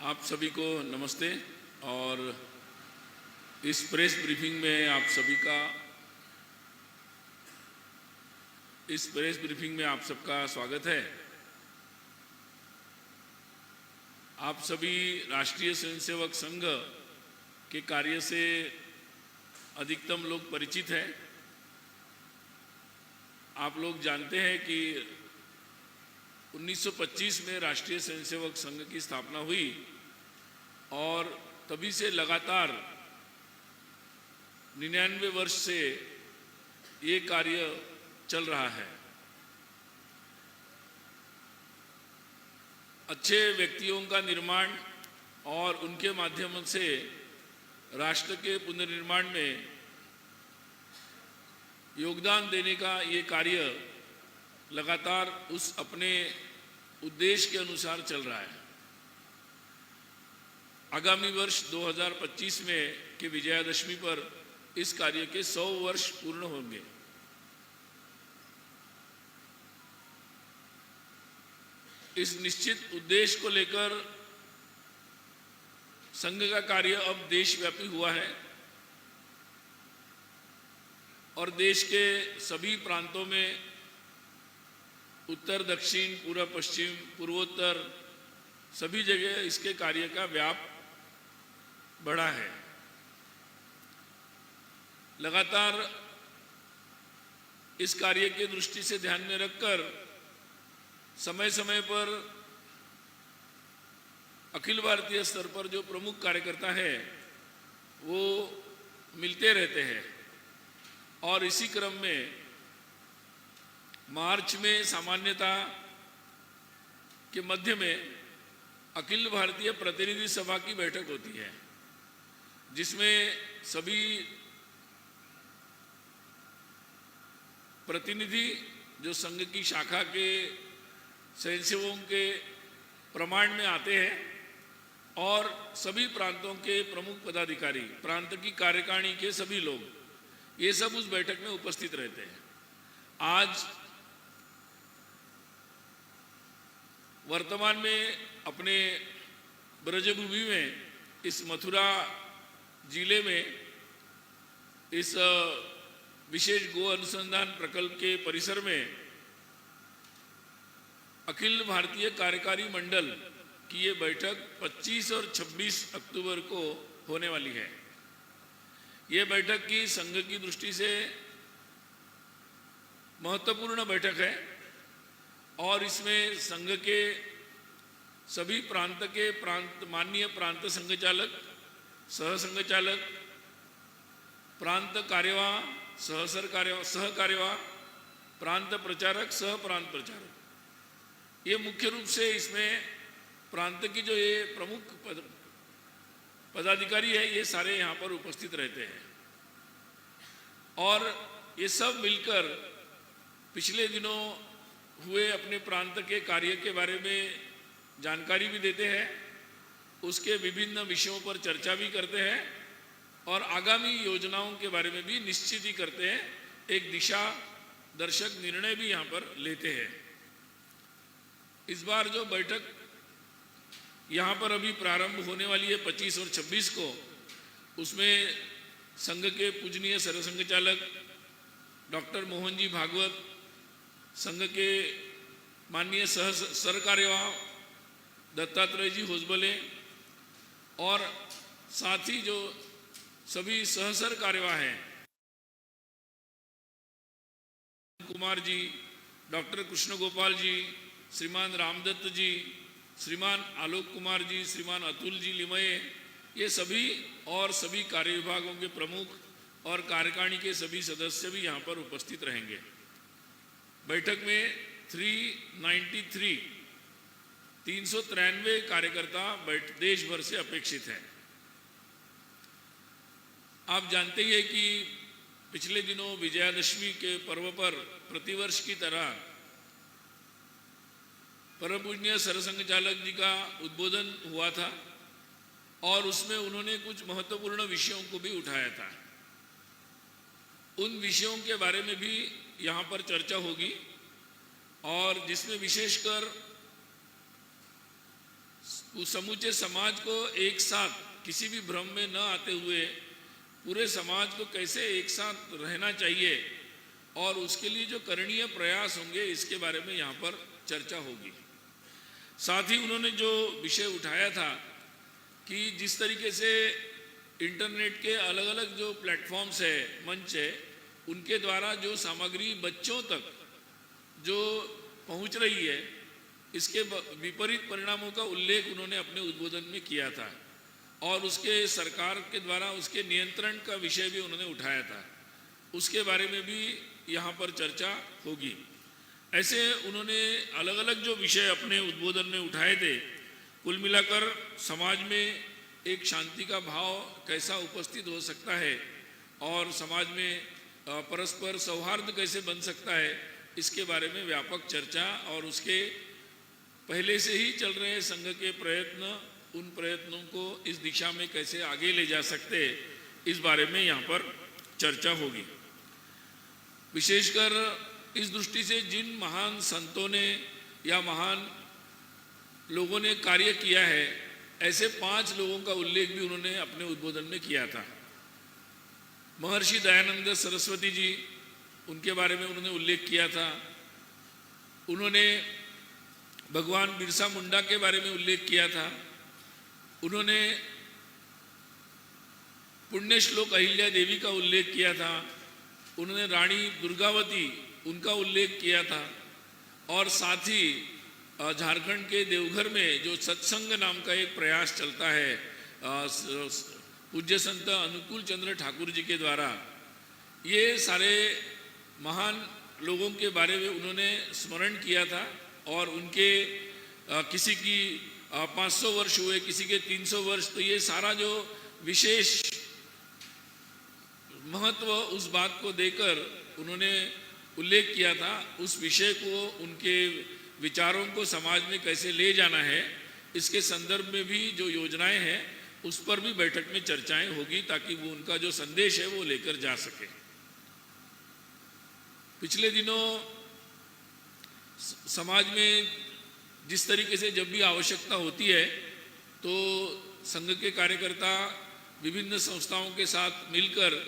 आप सभी को नमस्ते। और इस प्रेस ब्रीफिंग में आप सबका स्वागत है। आप सभी राष्ट्रीय स्वयंसेवक संघ के कार्य से अधिकतम लोग परिचित हैं। आप लोग जानते हैं कि 1925 में राष्ट्रीय स्वयंसेवक संघ की स्थापना हुई और तभी से लगातार 99 वर्ष से ये कार्य चल रहा है। अच्छे व्यक्तियों का निर्माण और उनके माध्यम से राष्ट्र के पुनर्निर्माण में योगदान देने का ये कार्य लगातार उस अपने उद्देश्य के अनुसार चल रहा है। आगामी वर्ष 2025 में के विजयादशमी पर इस कार्य के 100 वर्ष पूर्ण होंगे। इस निश्चित उद्देश्य को लेकर संघ का कार्य अब देशव्यापी हुआ है और देश के सभी प्रांतों में उत्तर, दक्षिण, पूर्व, पश्चिम, पूर्वोत्तर सभी जगह इसके कार्य का व्याप बढ़ा है। लगातार इस कार्य के दृष्टि से ध्यान में रखकर समय समय पर अखिल भारतीय स्तर पर जो प्रमुख कार्यकर्ता है वो मिलते रहते हैं और इसी क्रम में मार्च में सामान्यता के मध्य में अखिल भारतीय प्रतिनिधि सभा की बैठक होती है, जिसमें सभी प्रतिनिधि जो संघ की शाखा के स्वयंसेवकों के प्रमाण में आते हैं और सभी प्रांतों के प्रमुख पदाधिकारी, प्रांत की कार्यकारिणी के सभी लोग, ये सब उस बैठक में उपस्थित रहते हैं। आज वर्तमान में अपने ब्रजभूमि में इस मथुरा जिले में इस विशेष गो अनुसंधान प्रकल्प के परिसर में अखिल भारतीय कार्यकारी मंडल की ये बैठक 25 और 26 अक्टूबर को होने वाली है। ये बैठक की संघ की दृष्टि से महत्वपूर्ण बैठक है और इसमें संघ के सभी प्रांत के माननीय प्रांत संघचालक, सह संघचालक, प्रांत कार्यवाह, सह कार्यवाह, प्रांत प्रचारक, सह प्रांत प्रचारक, ये मुख्य रूप से इसमें प्रांत की जो ये प्रमुख पदाधिकारी है ये सारे यहाँ पर उपस्थित रहते हैं और ये सब मिलकर पिछले दिनों हुए अपने प्रांत के कार्य के बारे में जानकारी भी देते हैं, उसके विभिन्न विषयों पर चर्चा भी करते हैं और आगामी योजनाओं के बारे में भी निश्चित ही करते हैं। एक दिशा दर्शक निर्णय भी यहाँ पर लेते हैं। इस बार जो बैठक यहाँ पर अभी प्रारंभ होने वाली है 25 और 26 को, उसमें संघ के पूजनीय सरसंघचालक डॉक्टर मोहन जी भागवत, संघ के माननीय सर कार्यवाह दत्तात्रेय जी होसबले और साथ ही जो सभी सहसर कार्यवाह हैं, कुमार जी, डॉक्टर कृष्ण गोपाल जी, श्रीमान रामदत्त जी, श्रीमान आलोक कुमार जी, श्रीमान अतुल जी लिमये, ये सभी और सभी कार्य विभागों के प्रमुख और कार्यकारिणी के सभी सदस्य भी यहाँ पर उपस्थित रहेंगे। बैठक में 393 कार्यकर्ता देश भर से अपेक्षित हैं। आप जानते हैं कि पिछले दिनों विजयादशमी के पर्व पर प्रतिवर्ष की तरह परम पूजनीय सरसंघचालक जी का उद्बोधन हुआ था और उसमें उन्होंने कुछ महत्वपूर्ण विषयों को भी उठाया था। उन विषयों के बारे में भी यहाँ पर चर्चा होगी और जिसमें विशेषकर उस समूचे समाज को एक साथ किसी भी भ्रम में न आते हुए पूरे समाज को कैसे एक साथ रहना चाहिए और उसके लिए जो करणीय प्रयास होंगे इसके बारे में यहाँ पर चर्चा होगी। साथ ही उन्होंने जो विषय उठाया था कि जिस तरीके से इंटरनेट के अलग अलग जो प्लेटफॉर्म्स है, मंच है, उनके द्वारा जो सामग्री बच्चों तक जो पहुंच रही है, इसके विपरीत परिणामों का उल्लेख उन्होंने अपने उद्बोधन में किया था और उसके सरकार के द्वारा उसके नियंत्रण का विषय भी उन्होंने उठाया था। उसके बारे में भी यहाँ पर चर्चा होगी। ऐसे उन्होंने अलग अलग जो विषय अपने उद्बोधन में उठाए थे, कुल मिलाकर समाज में एक शांति का भाव कैसा उपस्थित हो सकता है और समाज में परस्पर सौहार्द कैसे बन सकता है, इसके बारे में व्यापक चर्चा और उसके पहले से ही चल रहे संघ के प्रयत्न, उन प्रयत्नों को इस दिशा में कैसे आगे ले जा सकते, इस बारे में यहाँ पर चर्चा होगी। विशेषकर इस दृष्टि से जिन महान संतों ने या महान लोगों ने कार्य किया है, ऐसे 5 लोगों का उल्लेख भी उन्होंने अपने उद्बोधन में किया था। महर्षि दयानंद सरस्वती जी, उनके बारे में उन्होंने उल्लेख किया था। उन्होंने भगवान बिरसा मुंडा के बारे में उल्लेख किया था। उन्होंने पुण्य श्लोक अहिल्या देवी का उल्लेख किया था। उन्होंने रानी दुर्गावती, उनका उल्लेख किया था। और साथ ही झारखंड के देवघर में जो सत्संग नाम का एक प्रयास चलता है पूज्य संत अनुकूल चंद्र ठाकुर जी के द्वारा, ये सारे महान लोगों के बारे में उन्होंने स्मरण किया था और उनके किसी की 500 वर्ष हुए, किसी के 300 वर्ष, तो ये सारा जो विशेष महत्व उस बात को देकर उन्होंने उल्लेख किया था। उस विषय को, उनके विचारों को समाज में कैसे ले जाना है, इसके संदर्भ में भी जो योजनाएं हैं उस पर भी बैठक में चर्चाएं होगी ताकि वो उनका जो संदेश है वो लेकर जा सके। पिछले दिनों समाज में जिस तरीके से जब भी आवश्यकता होती है तो संघ के कार्यकर्ता विभिन्न संस्थाओं के साथ मिलकर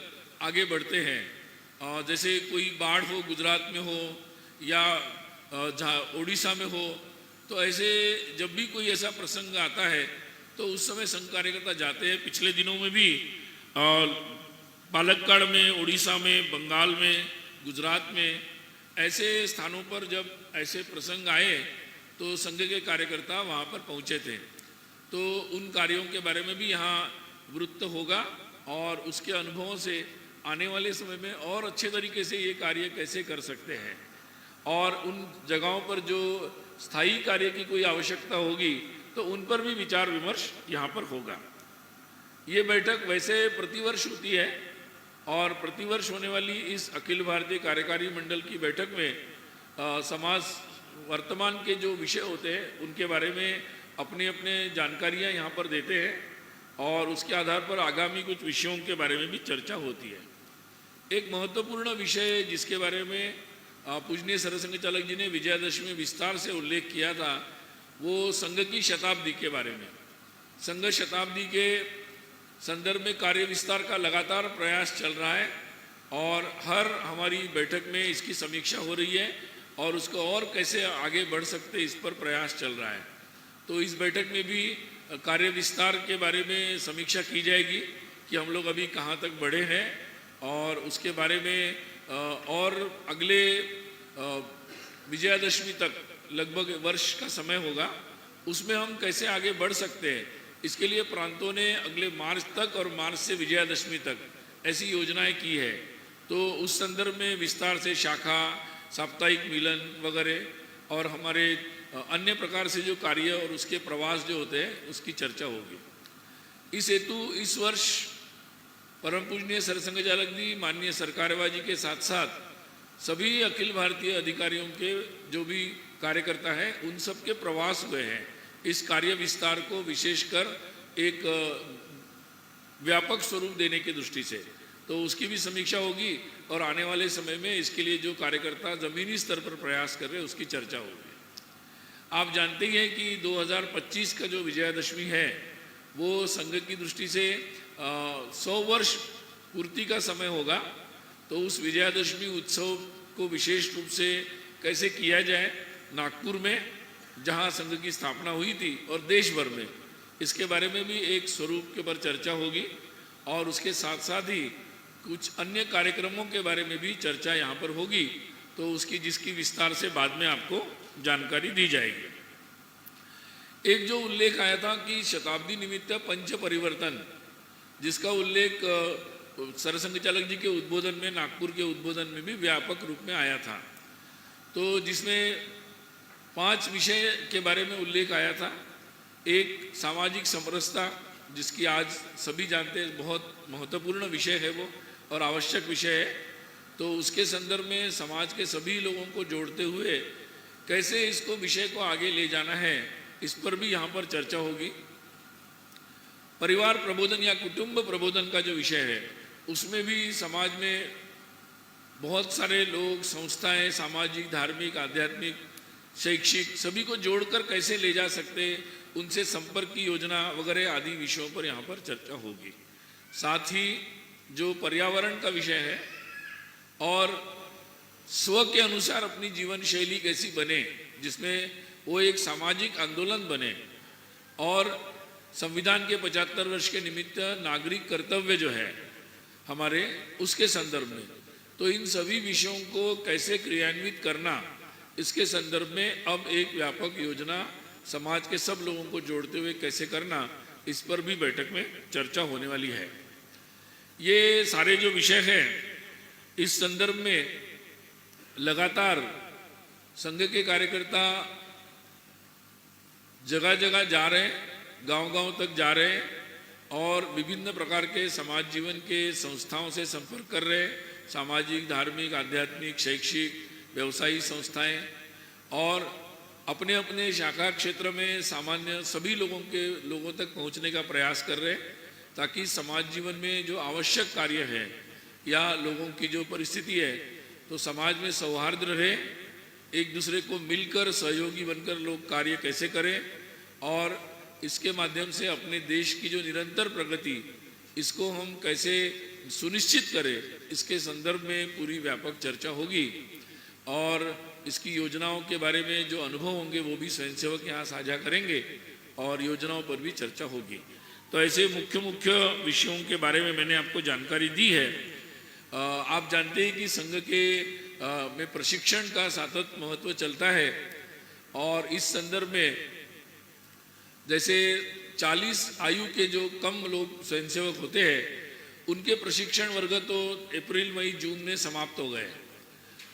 आगे बढ़ते हैं। जैसे कोई बाढ़ हो, गुजरात में हो या ओडिशा में हो, तो ऐसे जब भी कोई ऐसा प्रसंग आता है तो उस समय संघ कार्यकर्ता जाते हैं। पिछले दिनों में भी पालक्काड़ में, ओडिशा में, बंगाल में, गुजरात में, ऐसे स्थानों पर जब ऐसे प्रसंग आए तो संघ के कार्यकर्ता वहाँ पर पहुँचे थे। तो उन कार्यों के बारे में भी यहाँ वृत्त होगा और उसके अनुभवों से आने वाले समय में और अच्छे तरीके से ये कार्य कैसे कर सकते हैं और उन जगहों पर जो स्थायी कार्य की कोई आवश्यकता होगी तो उन पर भी विचार विमर्श यहाँ पर होगा। ये बैठक वैसे प्रतिवर्ष होती है और प्रतिवर्ष होने वाली इस अखिल भारतीय कार्यकारी मंडल की बैठक में समाज वर्तमान के जो विषय होते हैं उनके बारे में अपने अपने जानकारियाँ यहाँ पर देते हैं और उसके आधार पर आगामी कुछ विषयों के बारे में भी चर्चा होती है। एक महत्वपूर्ण विषय जिसके बारे में पूजनीय सरसंघ चालक जी ने विजयादशमी विस्तार से उल्लेख किया था, वो संघ की शताब्दी के बारे में। संघ शताब्दी के संदर्भ में कार्य विस्तार का लगातार प्रयास चल रहा है और हर हमारी बैठक में इसकी समीक्षा हो रही है और उसको और कैसे आगे बढ़ सकते इस पर प्रयास चल रहा है। तो इस बैठक में भी कार्य विस्तार के बारे में समीक्षा की जाएगी कि हम लोग अभी कहाँ तक बढ़े हैं और उसके बारे में और अगले विजयादशमी तक लगभग वर्ष का समय होगा, उसमें हम कैसे आगे बढ़ सकते हैं। इसके लिए प्रांतों ने अगले मार्च तक और मार्च से विजयादशमी तक ऐसी योजनाएं की है। तो उस संदर्भ में विस्तार से शाखा, साप्ताहिक मिलन वगैरह और हमारे अन्य प्रकार से जो कार्य और उसके प्रवास जो होते हैं उसकी चर्चा होगी। इस हेतु इस वर्ष परम पूजनीय सरसंघ चालक जी, माननीय सरकारवा जी के साथ साथ सभी अखिल भारतीय अधिकारियों के जो भी कार्यकर्ता हैं उन सब के प्रवास हुए हैं इस कार्य विस्तार को विशेषकर एक व्यापक स्वरूप देने की दृष्टि से। तो उसकी भी समीक्षा होगी और आने वाले समय में इसके लिए जो कार्यकर्ता ज़मीनी स्तर पर प्रयास कर रहे हैं उसकी चर्चा होगी। आप जानते ही हैं कि 2025 का जो विजयादशमी है वो संघ की दृष्टि से 100 वर्ष पूर्ति का समय होगा। तो उस विजयादशमी उत्सव को विशेष रूप से कैसे किया जाए नागपुर में, जहां संघ की स्थापना हुई थी, और देश भर में, इसके बारे में भी एक स्वरूप के ऊपर चर्चा होगी। और उसके साथ साथ ही कुछ अन्य कार्यक्रमों के बारे में भी चर्चा यहाँ पर होगी, तो उसकी जिसकी विस्तार से बाद में आपको जानकारी दी जाएगी। एक जो उल्लेख आया था कि शताब्दी निमित्त पंच परिवर्तन, जिसका उल्लेख सरसंघ चालक जी के उद्बोधन में, नागपुर के उद्बोधन में भी व्यापक रूप में आया था, तो जिसमें 5 विषय के बारे में उल्लेख आया था। एक सामाजिक समरसता, जिसकी आज सभी जानते हैं बहुत महत्वपूर्ण विषय है वो और आवश्यक विषय है, तो उसके संदर्भ में समाज के सभी लोगों को जोड़ते हुए कैसे इसको विषय को आगे ले जाना है, इस पर भी यहाँ पर चर्चा होगी। परिवार प्रबोधन या कुटुंब प्रबोधन का जो विषय है, उसमें भी समाज में बहुत सारे लोग, संस्थाएं, सामाजिक, धार्मिक, आध्यात्मिक, शैक्षिक, सभी को जोड़कर कैसे ले जा सकते, उनसे संपर्क की योजना वगैरह आदि विषयों पर यहाँ पर चर्चा होगी। साथ ही जो पर्यावरण का विषय है और स्व के अनुसार अपनी जीवन शैली कैसी बने, जिसमें वो एक सामाजिक आंदोलन बने, और संविधान के 75 वर्ष के निमित्त नागरिक कर्तव्य जो है हमारे, उसके संदर्भ में, तो इन सभी विषयों को कैसे क्रियान्वित करना, इसके संदर्भ में अब एक व्यापक योजना समाज के सब लोगों को जोड़ते हुए कैसे करना, इस पर भी बैठक में चर्चा होने वाली है। ये सारे जो विषय हैं, इस संदर्भ में लगातार संघ के कार्यकर्ता जगह जगह जा रहे हैं, गांव-गांव तक जा रहे हैं और विभिन्न प्रकार के समाज जीवन के संस्थाओं से संपर्क कर रहे हैं, सामाजिक, धार्मिक, आध्यात्मिक, शैक्षिक, व्यवसायिक संस्थाएं, और अपने अपने शाखा क्षेत्र में सामान्य सभी लोगों तक पहुंचने का प्रयास कर रहे हैं, ताकि समाज जीवन में जो आवश्यक कार्य है या लोगों की जो परिस्थिति है, तो समाज में सौहार्द रहे, एक दूसरे को मिलकर सहयोगी बनकर लोग कार्य कैसे करें, और इसके माध्यम से अपने देश की जो निरंतर प्रगति, इसको हम कैसे सुनिश्चित करें, इसके संदर्भ में पूरी व्यापक चर्चा होगी। और इसकी योजनाओं के बारे में जो अनुभव होंगे वो भी स्वयंसेवक यहाँ साझा करेंगे और योजनाओं पर भी चर्चा होगी। तो ऐसे मुख्य मुख्य विषयों के बारे में मैंने आपको जानकारी दी है। आप जानते हैं कि संघ के में प्रशिक्षण का सतत महत्व चलता है, और इस संदर्भ में जैसे 40 आयु के जो कम लोग स्वयंसेवक होते हैं, उनके प्रशिक्षण वर्ग तो अप्रैल, मई, जून में समाप्त हो गए।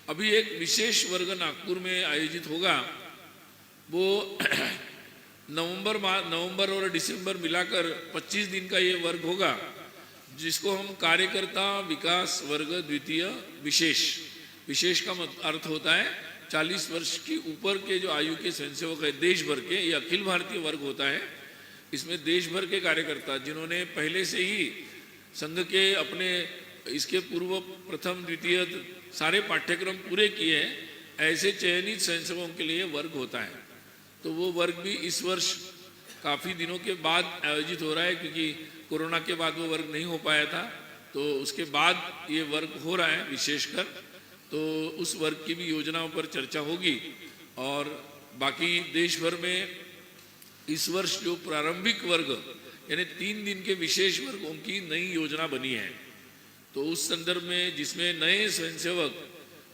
अभी एक विशेष वर्ग नागपुर में आयोजित होगा, वो नवंबर और दिसंबर मिलाकर 25 दिन का ये वर्ग होगा, जिसको हम कार्यकर्ता विकास वर्ग द्वितीय विशेष का अर्थ होता है 40 वर्ष की ऊपर के जो आयु के स्वयंसेवक है देश भर के, ये अखिल भारतीय वर्ग होता है। इसमें देश भर के कार्यकर्ता जिन्होंने पहले से ही संघ के अपने इसके पूर्व प्रथम द्वितीय सारे पाठ्यक्रम पूरे किए हैं, ऐसे चयनित स्वयंसेवकों के लिए वर्ग होता है। तो वो वर्ग भी इस वर्ष काफ़ी दिनों के बाद आयोजित हो रहा है, क्योंकि कोरोना के बाद वो वर्ग नहीं हो पाया था, तो उसके बाद ये वर्ग हो रहा है विशेषकर। तो उस वर्ग की भी योजनाओं पर चर्चा होगी। और बाकी देश भर में इस वर्ष जो प्रारंभिक वर्ग यानी 3 दिन के विशेष वर्गों की नई योजना बनी है, तो उस संदर्भ में जिसमें नए स्वयंसेवक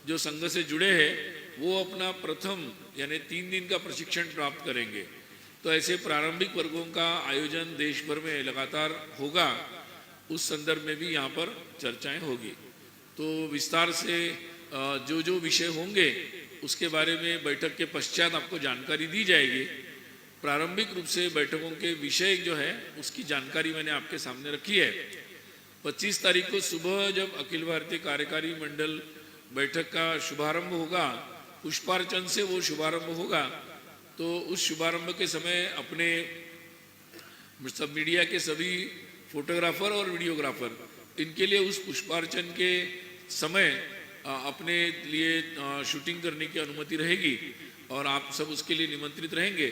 जो संघ से जुड़े हैं वो अपना प्रथम यानी 3 दिन का प्रशिक्षण प्राप्त करेंगे। तो ऐसे प्रारंभिक वर्गों का आयोजन देश भर में लगातार होगा, उस संदर्भ में भी यहाँ पर चर्चाएं होगी। तो विस्तार से जो विषय होंगे उसके बारे में बैठक के पश्चात आपको जानकारी दी जाएगी। प्रारंभिक रूप से बैठकों के विषय जो है उसकी जानकारी मैंने आपके सामने रखी है। 25 तारीख को सुबह जब अखिल भारतीय कार्यकारी मंडल बैठक का शुभारंभ होगा, पुष्पार्चन से वो शुभारंभ होगा, तो उस शुभारंभ के समय अपने सब मीडिया के सभी फोटोग्राफर और वीडियोग्राफर, इनके लिए उस पुष्पार्चन के समय अपने लिए शूटिंग करने की अनुमति रहेगी और आप सब उसके लिए निमंत्रित रहेंगे।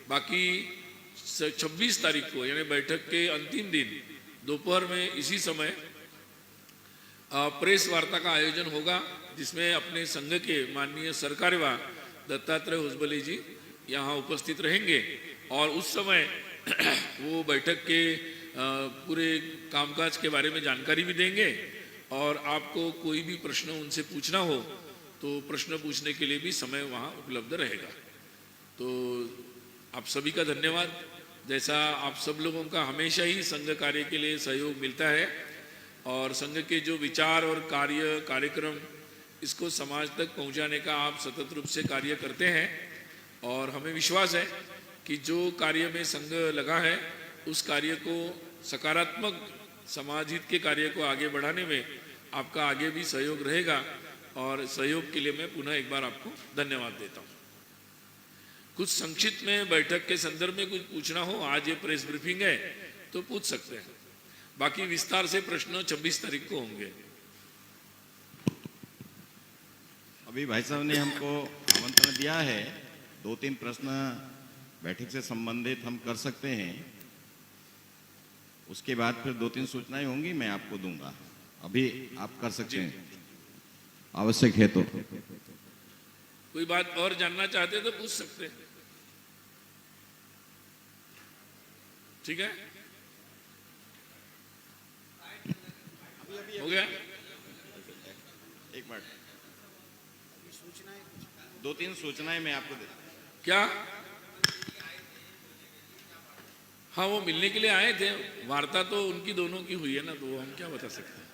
बाकी 26 तारीख को यानी बैठक के अंतिम दिन दोपहर में इसी समय प्रेस वार्ता का आयोजन होगा, जिसमें अपने संघ के माननीय सरकार्यवाह दत्तात्रेय होसबले जी यहाँ उपस्थित रहेंगे और उस समय वो बैठक के पूरे कामकाज के बारे में जानकारी भी देंगे और आपको कोई भी प्रश्न उनसे पूछना हो तो प्रश्न पूछने के लिए भी समय वहाँ उपलब्ध रहेगा। तो आप सभी का धन्यवाद। जैसा आप सब लोगों का हमेशा ही संघ कार्य के लिए सहयोग मिलता है और संघ के जो विचार और कार्यक्रम इसको समाज तक पहुंचाने का आप सतत रूप से कार्य करते हैं और हमें विश्वास है कि जो कार्य में संघ लगा है उस कार्य को सकारात्मक समाज हित के कार्य को आगे बढ़ाने में आपका आगे भी सहयोग रहेगा और सहयोग के लिए मैं पुनः एक बार आपको धन्यवाद देता हूँ। कुछ संक्षिप्त में बैठक के संदर्भ में कुछ पूछना हो, आज ये प्रेस ब्रीफिंग है तो पूछ सकते हैं, बाकी विस्तार से प्रश्न 26 तारीख को होंगे। अभी भाई साहब ने हमको आमंत्रण दिया है, 2-3 प्रश्न बैठक से संबंधित हम कर सकते हैं, उसके बाद फिर 2-3 सूचनाएं होंगी मैं आपको दूंगा। अभी आप कर सकते हैं आवश्यक है तो। कोई बात और जानना चाहते तो पूछ सकते हैं, ठीक है? हो गया? एक मिनट, 2-3 सूचनाएं मैं आपको दे। क्या? हाँ, वो मिलने के लिए आए थे, वार्ता तो उनकी दोनों की हुई है ना, तो हम क्या बता सकते हैं।